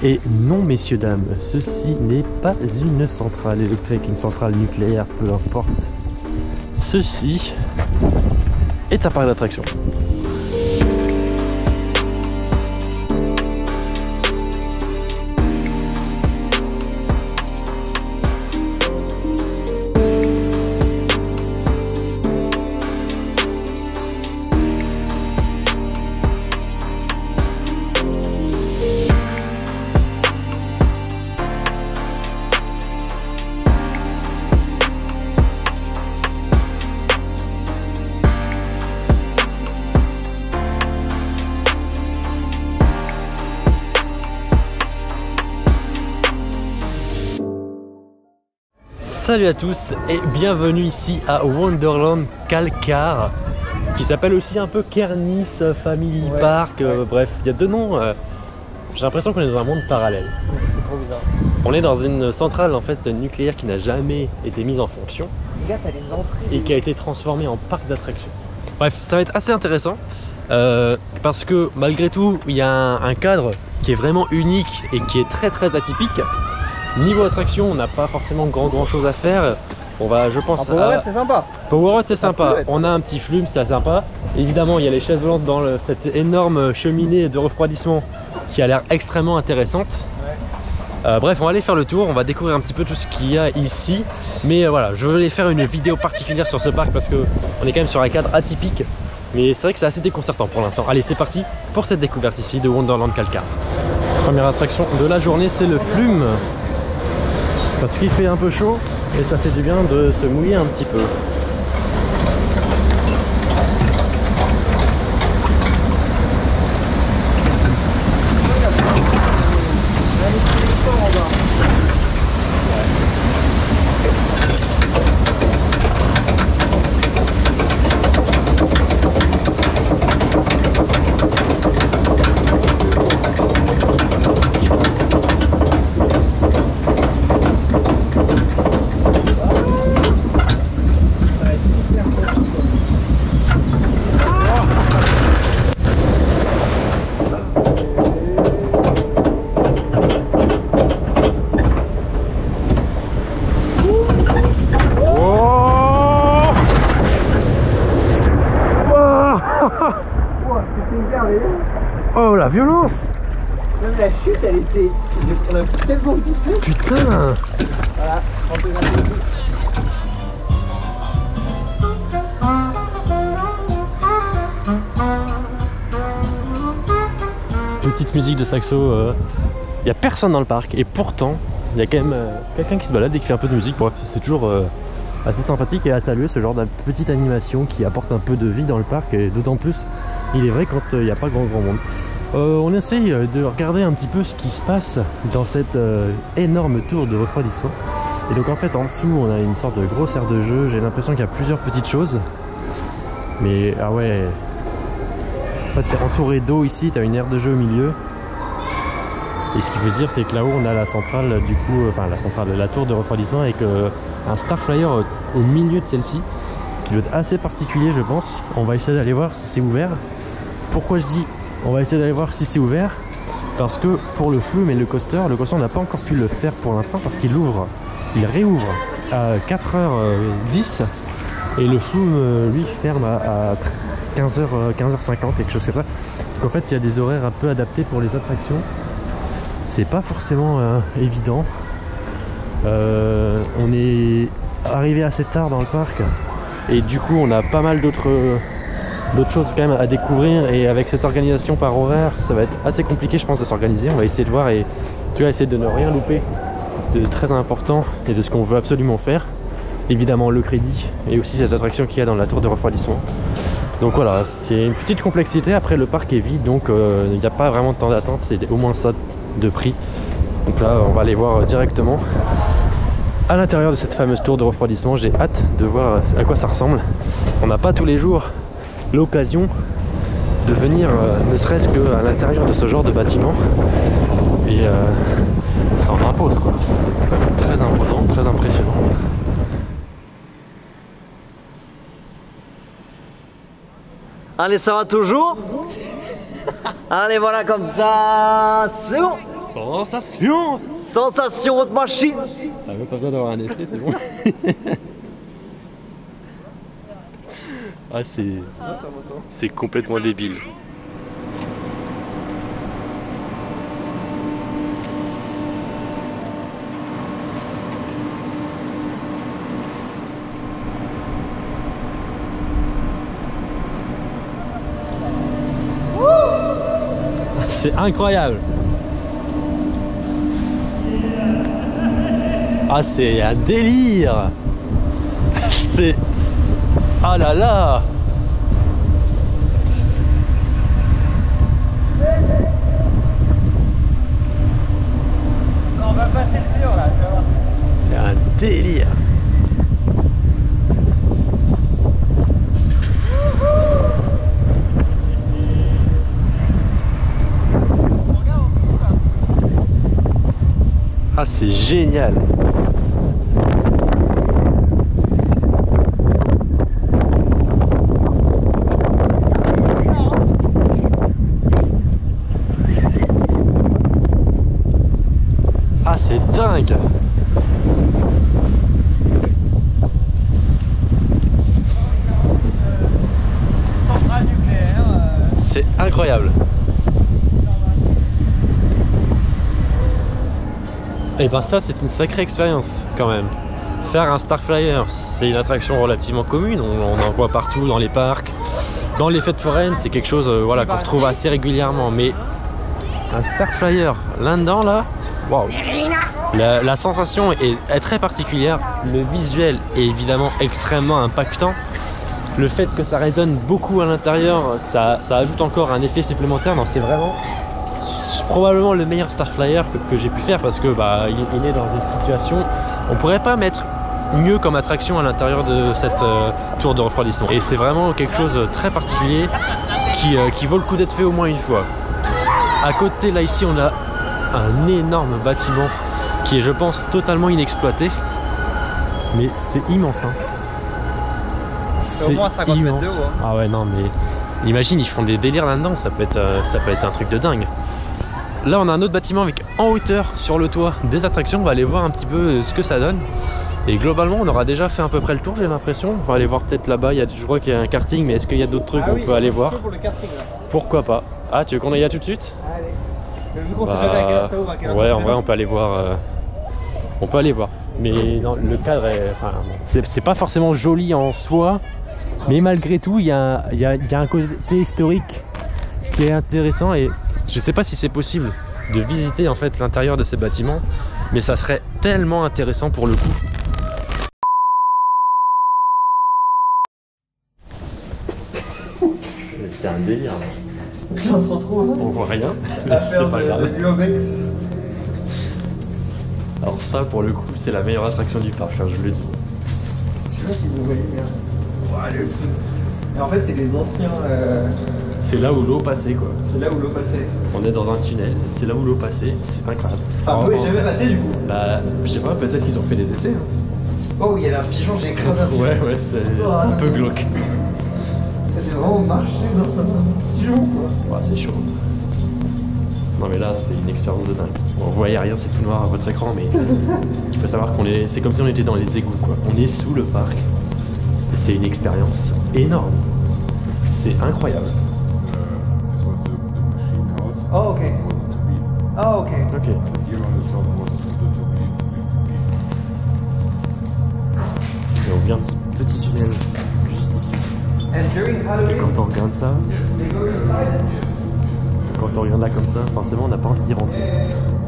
Et non, messieurs, dames, ceci n'est pas une centrale électrique, une centrale nucléaire, peu importe. Ceci est un parc d'attractions. Salut à tous et bienvenue ici à Wonderland Kalkar, qui s'appelle aussi un peu Kernis Family Park, bref, il y a deux noms. J'ai l'impression qu'on est dans un monde parallèle. C'est trop bizarre. On est dans une centrale en fait nucléaire qui n'a jamais été mise en fonction. Regarde, t'as les entrées. Et qui a été transformée en parc d'attractions. Bref, ça va être assez intéressant parce que malgré tout, il y a un cadre qui est vraiment unique et qui est très atypique. Niveau attraction, on n'a pas forcément grand chose à faire. On va, je pense, Powerade, c'est sympa. Powerade, c'est sympa. On a un petit flume, c'est sympa. Évidemment, il y a les chaises volantes dans cette énorme cheminée de refroidissement qui a l'air extrêmement intéressante. Bref, on va aller faire le tour, on va découvrir un petit peu tout ce qu'il y a ici. Mais voilà, je voulais faire une vidéo particulière sur ce parc parce qu'on est quand même sur un cadre atypique. Mais c'est vrai que c'est assez déconcertant pour l'instant. Allez, c'est parti pour cette découverte ici de Wonderland Kalkar. Première attraction de la journée, c'est le flume. Parce qu'il fait un peu chaud et ça fait du bien de se mouiller un petit peu. Oh la violence! Même la chute elle était... On a tellement vite. Putain! Voilà, on peut la chute. Petite musique de saxo, y a personne dans le parc et pourtant il y a quand même quelqu'un qui se balade et qui fait un peu de musique. Bref, c'est toujours assez sympathique et à saluer ce genre de petite animation qui apporte un peu de vie dans le parc, et d'autant plus il est vrai quand il n'y a pas grand monde. On essaye de regarder un petit peu ce qui se passe dans cette énorme tour de refroidissement. Et donc en fait en dessous on a une sorte de grosse aire de jeu. J'ai l'impression qu'il y a plusieurs petites choses. Mais ah ouais, en fait c'est entouré d'eau ici, tu as une aire de jeu au milieu. Et ce qu'il faut se dire, c'est que là-haut on a la centrale, du coup, enfin la centrale, la tour de refroidissement avec un Starflyer au milieu de celle-ci, qui doit être assez particulier je pense. On va essayer d'aller voir si c'est ouvert. Pourquoi je dis on va essayer d'aller voir si c'est ouvert? Parce que pour le flume et le coaster on n'a pas encore pu le faire pour l'instant parce qu'il ouvre, il réouvre à 4h10 et le flume lui ferme à 15h50, quelque chose comme ça. Donc en fait il y a des horaires un peu adaptés pour les attractions. C'est pas forcément évident. On est arrivé assez tard dans le parc et du coup on a pas mal d'autres choses quand même à découvrir, et avec cette organisation par horaire ça va être assez compliqué je pense de s'organiser. On va essayer de voir et tu vas essayer de ne rien louper de très important et de ce qu'on veut absolument faire. Évidemment le crédit et aussi cette attraction qu'il y a dans la tour de refroidissement. Donc voilà, c'est une petite complexité. Après le parc est vide donc il n'y a pas vraiment de temps d'attente, c'est au moins ça de prix. Donc là on va aller voir directement à l'intérieur de cette fameuse tour de refroidissement. J'ai hâte de voir à quoi ça ressemble. On n'a pas tous les jours l'occasion de venir ne serait-ce qu'à l'intérieur de ce genre de bâtiment, et ça en impose quoi. C'est quand même très imposant, très impressionnant. Allez, ça va toujours? Allez, voilà, comme ça, c'est bon. Sensation. Sensation de machine. T'as même pas besoin d'avoir un effet, c'est bon. Ah, c'est complètement débile. C'est incroyable. Ah, c'est un délire. C'est... Ah là là. On va passer le mur là, tu vas voir. C'est un délire. Ah, c'est génial. Ah, c'est dingue. Centrale nucléaire. C'est incroyable. Et ben ça, c'est une sacrée expérience quand même. Faire un Starflyer, c'est une attraction relativement commune, on en voit partout dans les parcs, dans les fêtes foraines, c'est quelque chose voilà, qu'on retrouve assez régulièrement. Mais un Starflyer là-dedans, là, waouh! La sensation est très particulière, le visuel est évidemment extrêmement impactant. Le fait que ça résonne beaucoup à l'intérieur, ça ajoute encore un effet supplémentaire. Non, c'est vraiment probablement le meilleur Starflyer que j'ai pu faire parce que bah, il est né dans une situation, on pourrait pas mettre mieux comme attraction à l'intérieur de cette tour de refroidissement. Et c'est vraiment quelque chose de très particulier qui vaut le coup d'être fait au moins une fois. À côté, là ici, on a un énorme bâtiment qui est, je pense, totalement inexploité. Mais c'est immense, hein. C'est au moins 50 mètres de haut. Hein. Ah ouais, non, mais imagine, ils font des délires là-dedans, ça peut être un truc de dingue. Là, on a un autre bâtiment avec en hauteur sur le toit des attractions. On va aller voir un petit peu ce que ça donne. Et globalement, on aura déjà fait à peu près le tour, j'ai l'impression. On va aller voir peut-être là-bas. Je crois qu'il y a un karting, mais est-ce qu'il y a d'autres trucs qu'on peut aller voir? Pour le karting, là. Pourquoi pas? Ah, tu veux qu'on aille là tout de suite? Allez. Mais vu qu'on sait jamais à quelle heure ça ouvre, à quelle heure ouais, ça en vrai, on peut aller voir. On peut aller voir. Mais non, le cadre est. Enfin, c'est pas forcément joli en soi. Mais malgré tout, il y a un côté historique qui est intéressant. Et je ne sais pas si c'est possible de visiter en fait l'intérieur de ces bâtiments, mais ça serait tellement intéressant pour le coup. C'est un délire. Puis on se retrouve. On voit rien. À faire de l'Uovex. Alors ça, pour le coup, c'est la meilleure attraction du parc, hein, je le dis. Je sais pas si vous voyez bien. Wow, le truc. Et en fait, c'est les anciens. C'est là où l'eau passait, quoi. C'est là où l'eau passait. On est dans un tunnel, c'est là où l'eau passait, c'est incroyable. Ah oui, jamais passé du coup. Bah, je sais pas, peut-être qu'ils ont fait des essais. Hein. Oh, il y avait un pigeon, j'ai écrasé un pigeon. Ouais, c'est un peu glauque. J'ai vraiment marché dans un pigeon, quoi. Ouais, c'est chaud. Non, mais là, c'est une expérience de dingue. Bon, vous voyez rien, c'est tout noir à votre écran, mais il faut savoir c'est comme si on était dans les égouts, quoi. On est sous le parc. C'est une expérience énorme. C'est incroyable. Oh, ok. Oh, ok. Ok. Et on vient de ce petit tunnel juste ici. Et quand on regarde ça, quand on regarde là comme ça, forcément on n'a pas envie d'y rentrer.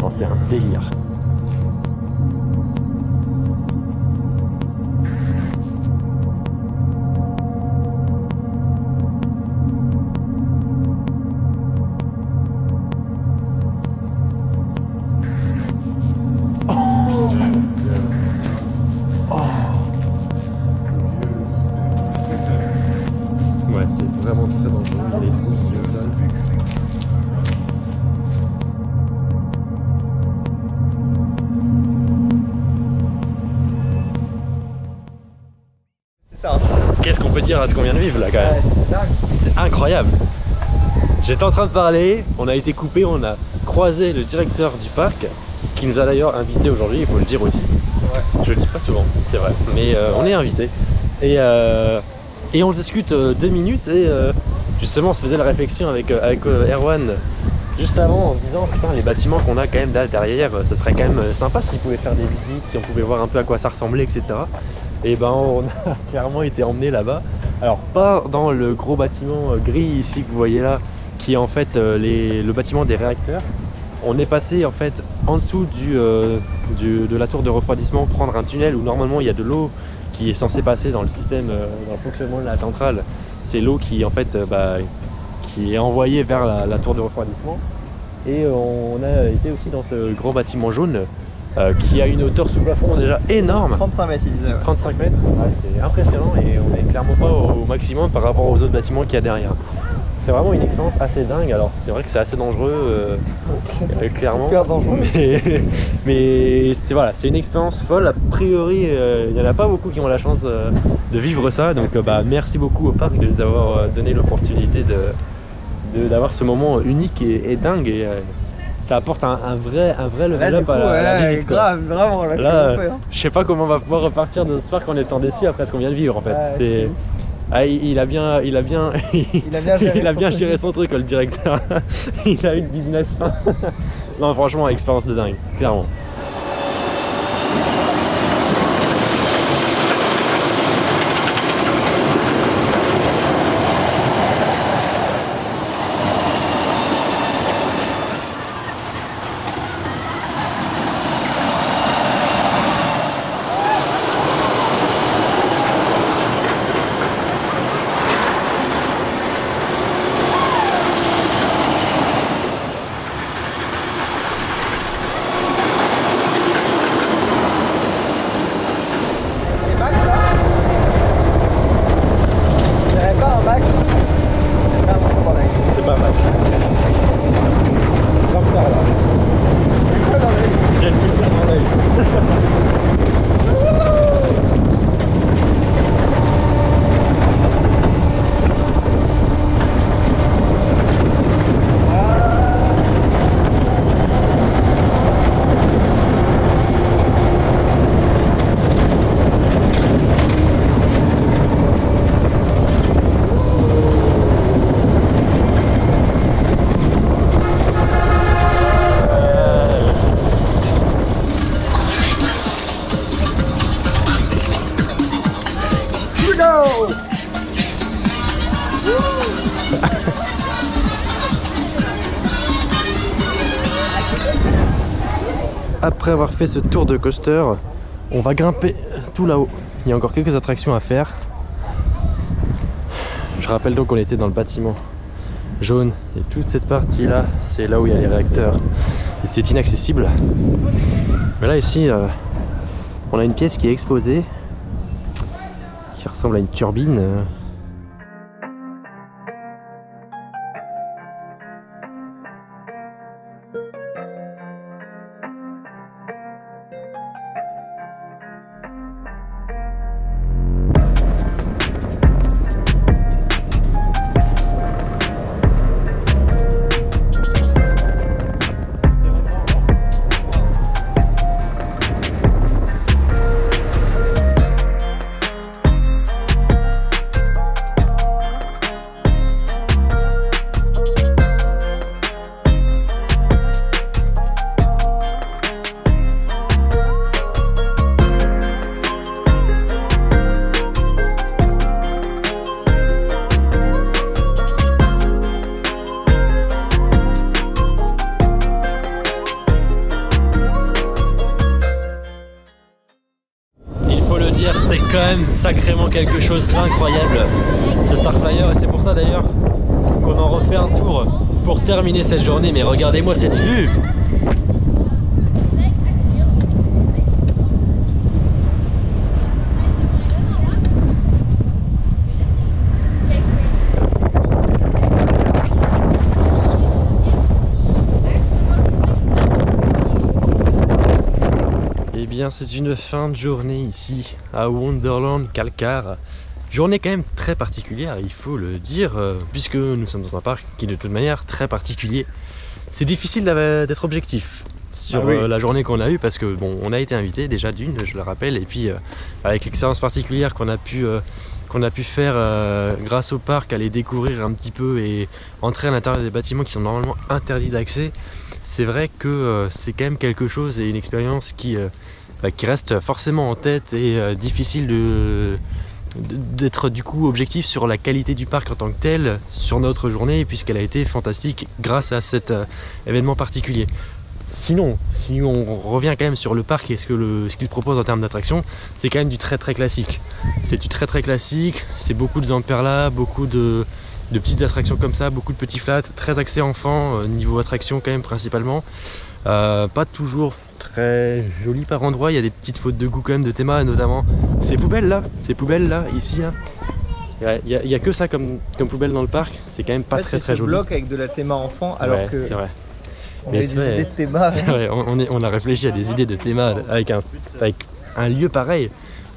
Enfin, c'est un délire. Ouais, c'est vraiment très dangereux. Il y a des trous ici au sol. C'est ça. Qu'est-ce qu'on peut dire à ce qu'on vient de vivre là quand même? Ouais, c'est dingue. C'est incroyable. J'étais en train de parler, on a été coupé, on a croisé le directeur du parc qui nous a d'ailleurs invité aujourd'hui, il faut le dire aussi. Ouais. Je le dis pas souvent, c'est vrai, mais on est invité. Et on discute 2 minutes et justement on se faisait la réflexion avec Erwan juste avant en se disant putain les bâtiments qu'on a quand même là derrière, ça serait quand même sympa s'ils pouvaient faire des visites, si on pouvait voir un peu à quoi ça ressemblait, etc. Et ben on a clairement été emmené là-bas. Alors pas dans le gros bâtiment gris ici que vous voyez là, qui est en fait le bâtiment des réacteurs. On est passé en fait en dessous de la tour de refroidissement, prendre un tunnel où normalement il y a de l'eau qui est censée passer dans le système, dans le fonctionnement de la centrale. C'est l'eau qui en fait qui est envoyée vers la tour de refroidissement. Et on a été aussi dans ce grand bâtiment jaune qui a une hauteur sous plafond déjà énorme. 35 mètres, il disait. Ouais. 35 mètres, ouais, c'est impressionnant et on n'est clairement pas au maximum par rapport aux autres bâtiments qu'il y a derrière. C'est vraiment une expérience assez dingue. Alors c'est vrai que c'est assez dangereux, clairement. Super dangereux. Mais c'est voilà, c'est une expérience folle. A priori, il n'y en a pas beaucoup qui ont la chance de vivre ça. Donc merci beaucoup au parc de nous avoir donné l'opportunité d'avoir ce moment unique et dingue. Et, ça apporte un vrai level up à la visite. Grave, vraiment, là, je sais pas comment on va pouvoir repartir de ce parc en étant déçu après ce qu'on vient de vivre en fait. C'est... Ah, il a bien géré son truc, le directeur. Il a une business fin. Non, franchement, expérience de dingue, clairement. Après avoir fait ce tour de coaster, on va grimper tout là-haut. Il y a encore quelques attractions à faire. Je rappelle donc qu'on était dans le bâtiment jaune et toute cette partie là, c'est là où il y a les réacteurs. Et c'est inaccessible. Mais là ici, on a une pièce qui est exposée, qui ressemble à une turbine. C'est quand même sacrément quelque chose d'incroyable ce Starflyer, et c'est pour ça d'ailleurs qu'on en refait un tour pour terminer cette journée. Mais regardez-moi cette vue! C'est une fin de journée ici à Wonderland Calcar. Journée quand même très particulière, il faut le dire, puisque nous sommes dans un parc qui est de toute manière très particulier. C'est difficile d'être objectif sur la journée qu'on a eue, parce que bon, on a été invité déjà d'une, je le rappelle, et puis avec l'expérience particulière qu'on a pu faire grâce au parc, aller découvrir un petit peu et entrer à l'intérieur des bâtiments qui sont normalement interdits d'accès, c'est vrai que c'est quand même quelque chose et une expérience qui reste forcément en tête et difficile d'être du coup objectif sur la qualité du parc en tant que tel sur notre journée, puisqu'elle a été fantastique grâce à cet événement particulier. Sinon, si on revient quand même sur le parc et ce qu'il propose en termes d'attraction, c'est quand même du très très classique. C'est du très très classique, c'est beaucoup de Zamperla, beaucoup de petites attractions comme ça, beaucoup de petits flats, très axés enfants, niveau attraction quand même principalement. Pas toujours très joli par endroit, il y a des petites fautes de goût quand même de théma, notamment ces poubelles là, ici là. Il y a que ça comme poubelle dans le parc, c'est quand même pas très très joli. Bloc avec de la théma enfant, alors que c'est vrai. On a des idées de théma. C'est vrai, on a réfléchi à des idées de théma avec un lieu pareil.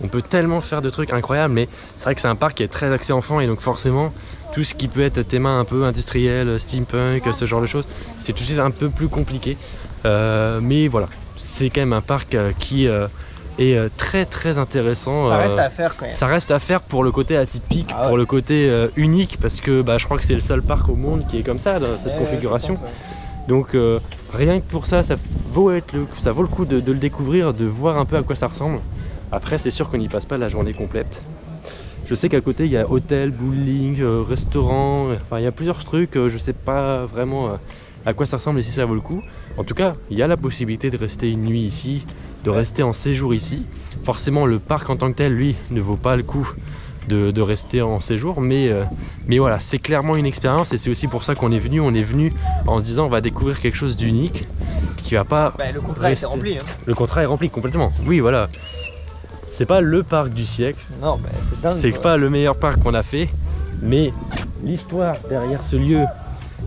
On peut tellement faire de trucs incroyables, mais c'est vrai que c'est un parc qui est très axé enfant, et donc forcément tout ce qui peut être théma un peu industriel, steampunk, ce genre de choses, c'est tout de suite un peu plus compliqué. Mais voilà, c'est quand même un parc qui est très très intéressant. Ça reste à faire quand même. Ça reste à faire pour le côté atypique, pour le côté unique, parce que je crois que c'est le seul parc au monde qui est comme ça, dans cette configuration. Donc rien que pour ça, ça vaut le coup de le découvrir, de voir un peu à quoi ça ressemble. Après, c'est sûr qu'on n'y passe pas la journée complète. Je sais qu'à côté il y a hôtel, bowling, restaurant, enfin il y a plusieurs trucs, je sais pas vraiment à quoi ça ressemble et si ça vaut le coup. En tout cas, il y a la possibilité de rester une nuit ici, de rester en séjour ici. Forcément le parc en tant que tel, lui, ne vaut pas le coup de rester en séjour, mais voilà, c'est clairement une expérience, et c'est aussi pour ça qu'on est venu. On est venu en se disant on va découvrir quelque chose d'unique qui va pas le contrat est rempli, hein. Le contrat est rempli complètement, oui voilà. C'est pas le parc du siècle, non, c'est dingue. C'est pas le meilleur parc qu'on a fait, mais l'histoire derrière ce lieu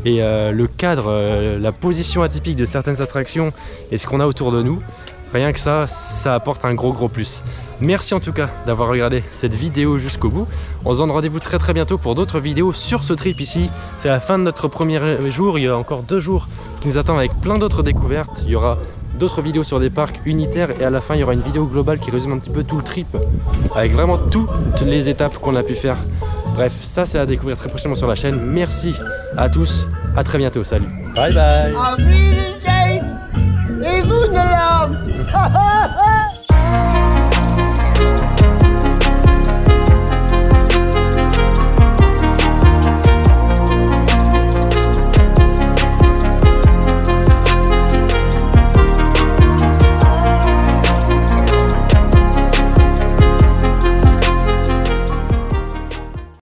et le cadre, la position atypique de certaines attractions et ce qu'on a autour de nous, rien que ça apporte un gros plus. Merci en tout cas d'avoir regardé cette vidéo jusqu'au bout. On se donne rendez-vous très très bientôt pour d'autres vidéos sur ce trip ici. C'est la fin de notre premier jour, il y a encore 2 jours qui nous attendent avec plein d'autres découvertes. Il y aura d'autres vidéos sur des parcs unitaires, et à la fin il y aura une vidéo globale qui résume un petit peu tout le trip avec vraiment toutes les étapes qu'on a pu faire. Bref, ça c'est à découvrir très prochainement sur la chaîne. Merci à tous, à très bientôt, salut. Bye bye. Auf Wiedersehen, ich wunderlam.